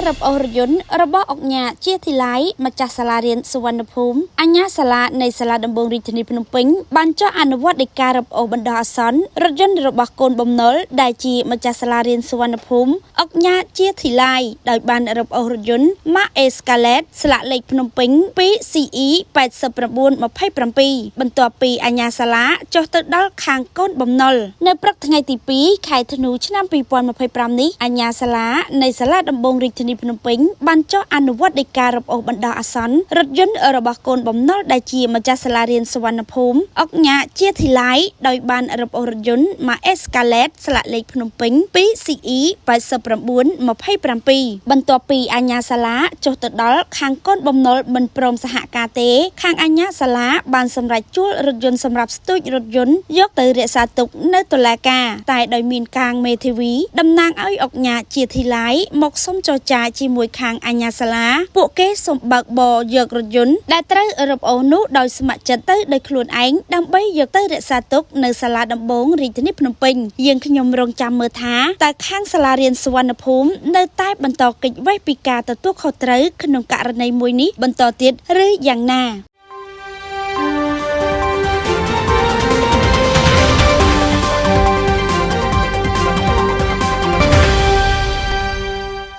រឹបអូសរយន្តរបស់អង្គញាជាធីឡៃម្ចាស់សាលារៀនសុវណ្ណភូមិអញ្ញាសាលានៃសាលាដំបងរាជធានីភ្នំពេញបានចុះអនុវត្តនៃការរឹបអូសបណ្ដោះអាសន្នរថយន្តរបស់កូនបំណុលដែលជាម្ចាស់សាលារៀនសុវណ្ណភូមិអង្គញាជាធីឡៃដោយបានរឹបអូសរថយន្ត Mark Escalade ស្លាកលេខភ្នំពេញ 2CE 8927បន្ទាប់ពីអញ្ញាសាលាចុះទៅដល់ខាងកូនបំណុលនៅព្រឹកថ្ងៃទី2ខែធ្នូឆ្នាំ2025នេះអញ្ញាសាលានៃសាលាដំបងរាជធានីភ្នំពេញបានចុះអនុវត្តនៃការរឹបអូសបណ្ដោះអាសន្នរថយន្តរបស់កូនបំណុលដែលជាម្ចាស់សាលារៀនសុវណ្ណភូមិអង្គញាជាធីឡៃដោយបានរឹបអូសរថយន្ត Mark Escalade ស្លាកលេខភ្នំពេញ 2CE 8927បន្ទាប់ពីអញ្ញាសាលាចុះទៅដល់ខាងកូនបំណុលមិនព្រមសហការទេខាងអញ្ញាសាលាបានសម្រេចជួលរថយន្តសម្រាប់ស្ទូចរថយន្តយកទៅរក្សាទុកនៅតុលាការតែដោយមានកាងមេធាវីតំណាងឲ្យអង្គញាជាធីឡៃមកសុំចរចាជាមួយខាងអញ្ញាសាលាពួកគេសូមបើកបរយករថយន្តដែលត្រូវរឹបអូសនោះដោយស្ម័គ្រចិត្តទៅដោយខ្លួនឯងដើម្បីយកទៅរក្សាទុកនៅសាលាដំបងរាជធានីភ្នំពេញយើងខ្ញុំរងចាំមើលថាតើខាងសាលារៀនសុវណ្ណភូមិនៅតែបន្តកិច្ចវេះពីការទទួលខុសត្រូវក្នុងករណីមួយនេះបន្តទៀតឬយ៉ាងណា